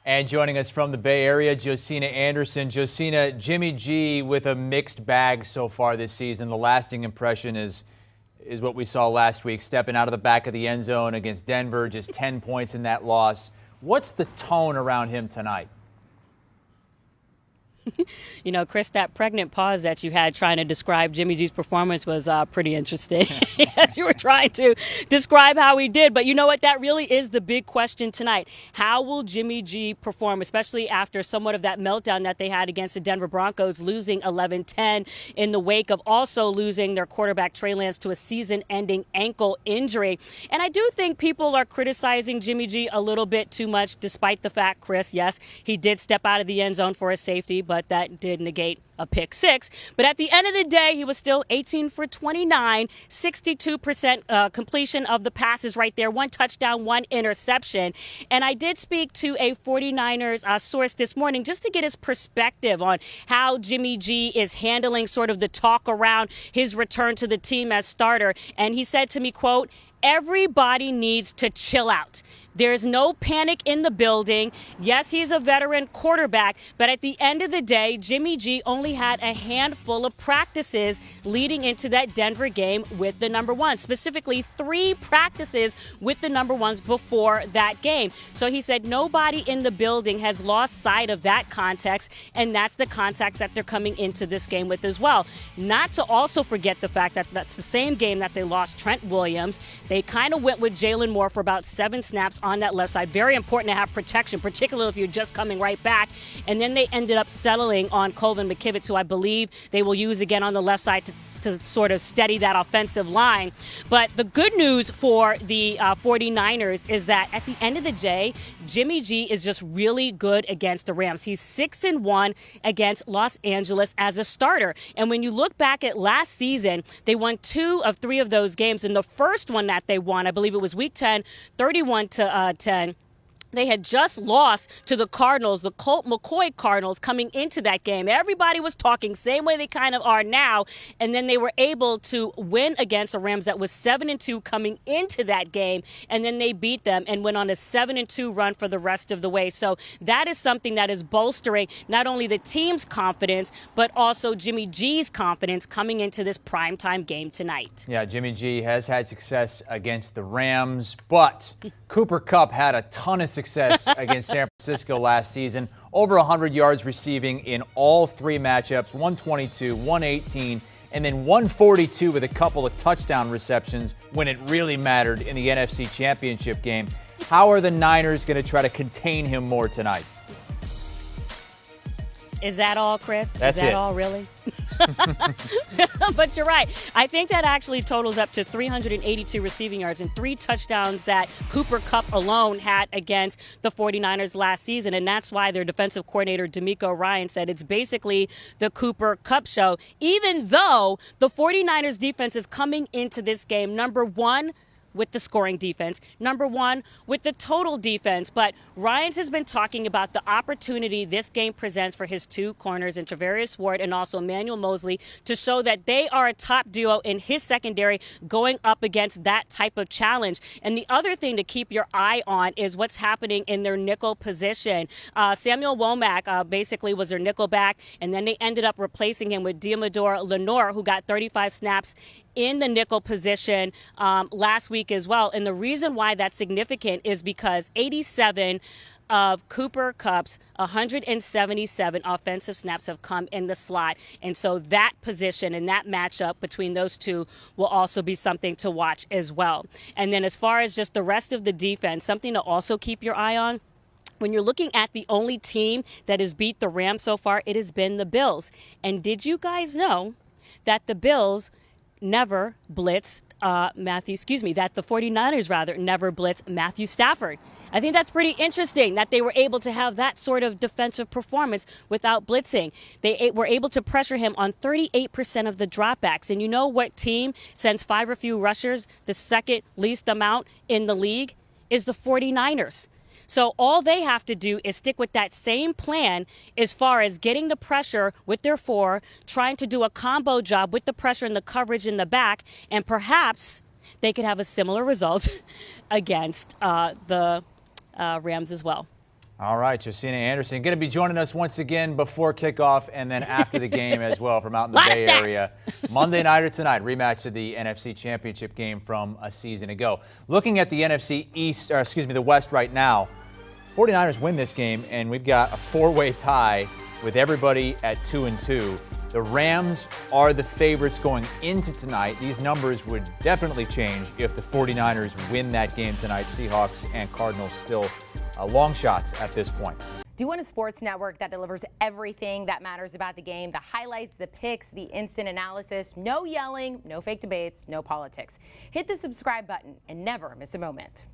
And joining us from the Bay Area, Josina Anderson. Josina, Jimmy G with a mixed bag so far this season. The lasting impression is what we saw last week, stepping out of the back of the end zone against Denver, just 10 points in that loss. What's the tone around him tonight? You know, Chris, that pregnant pause that you had trying to describe Jimmy G's performance was pretty interesting as you were trying to describe how he did. But you know what? That really is the big question tonight. How will Jimmy G perform, especially after somewhat of that meltdown that they had against the Denver Broncos, losing 11-10 in the wake of also losing their quarterback Trey Lance to a season-ending ankle injury. And I do think people are criticizing Jimmy G a little bit too much, despite the fact, Chris, yes, he did step out of the end zone for a safety, but that did negate a pick six. But at the end of the day, he was still 18 for 29, 62% completion of the passes right there, 1 touchdown, 1 interception. And I did speak to a 49ers source this morning just to get his perspective on how Jimmy G is handling sort of the talk around his return to the team as starter. And he said to me, quote, "Everybody needs to chill out. There's no panic in the building. Yes, he's a veteran quarterback, but at the end of the day, Jimmy G only had a handful of practices leading into that Denver game with the number one, specifically 3 practices with the number ones before that game." So he said nobody in the building has lost sight of that context, and that's the context that they're coming into this game with as well. Not to also forget the fact that that's the same game that they lost Trent Williams. They kind of went with Jalen Moore for about 7 snaps on that left side. Very important to have protection, particularly if you're just coming right back. And then they ended up settling on Colvin McKivitz, who I believe they will use again on the left side to sort of steady that offensive line. But the good news for the 49ers is that at the end of the day, Jimmy G is just really good against the Rams. He's 6-1 against Los Angeles as a starter. And when you look back at last season, they won 2 of 3 of those games. And the first one that they won, I believe it was week 10, 31-10. They had just lost to the Cardinals, the Colt McCoy Cardinals, coming into that game. Everybody was talking, same way they kind of are now. And then they were able to win against a Rams that was 7-2 coming into that game. And then they beat them and went on a 7-2 run for the rest of the way. So that is something that is bolstering not only the team's confidence, but also Jimmy G's confidence coming into this primetime game tonight. Yeah, Jimmy G has had success against the Rams, but Cooper Kupp had a ton of success against San Francisco last season. Over 100 yards receiving in all 3 matchups, 122, 118, and then 142 with a couple of touchdown receptions when it really mattered in the NFC Championship game. How are the Niners going to try to contain him more tonight? Is that all, Chris? That's it. Is that it. all, really? But you're right. I think that actually totals up to 382 receiving yards and 3 touchdowns that Cooper Kupp alone had against the 49ers last season. And that's why their defensive coordinator, D'Amico Ryan, said it's basically the Cooper Kupp show, even though the 49ers defense is coming into this game, number 1, with the scoring defense, number 1 with the total defense. But Ryans has been talking about the opportunity this game presents for his 2 corners, in Travarius Ward and also Emmanuel Mosley, to show that they are a top duo in his secondary going up against that type of challenge. And the other thing to keep your eye on is what's happening in their nickel position. Samuel Womack basically was their nickel back, and then they ended up replacing him with Diamador Lenore, who got 35 snaps in the nickel position last week as well. And the reason why that's significant is because 87 of Cooper Kupp's 177 offensive snaps have come in the slot. And so that position and that matchup between those two will also be something to watch as well. And then as far as just the rest of the defense, something to also keep your eye on. When you're looking at the only team that has beat the Rams so far, it has been the Bills. And did you guys know that the Bills never blitz that the 49ers never blitz Matthew Stafford? I think that's pretty interesting that they were able to have that sort of defensive performance without blitzing. They were able to pressure him on 38% of the dropbacks. And you know what team sends 5 or few rushers, the second least amount in the league, is the 49ers. So all they have to do is stick with that same plan as far as getting the pressure with their 4, trying to do a combo job with the pressure and the coverage in the back, and perhaps they could have a similar result against the Rams as well. All right, Josina Anderson going to be joining us once again before kickoff and then after the game as well from out in the Bay Area. Monday night or tonight, rematch of the NFC Championship game from a season ago. Looking at the NFC East, or excuse me, the West right now, 49ers win this game, and we've got a four-way tie with everybody at 2-2. The Rams are the favorites going into tonight. These numbers would definitely change if the 49ers win that game tonight. Seahawks and Cardinals still long shots at this point. Do you want a sports network that delivers everything that matters about the game? The highlights, the picks, the instant analysis, no yelling, no fake debates, no politics. Hit the subscribe button and never miss a moment.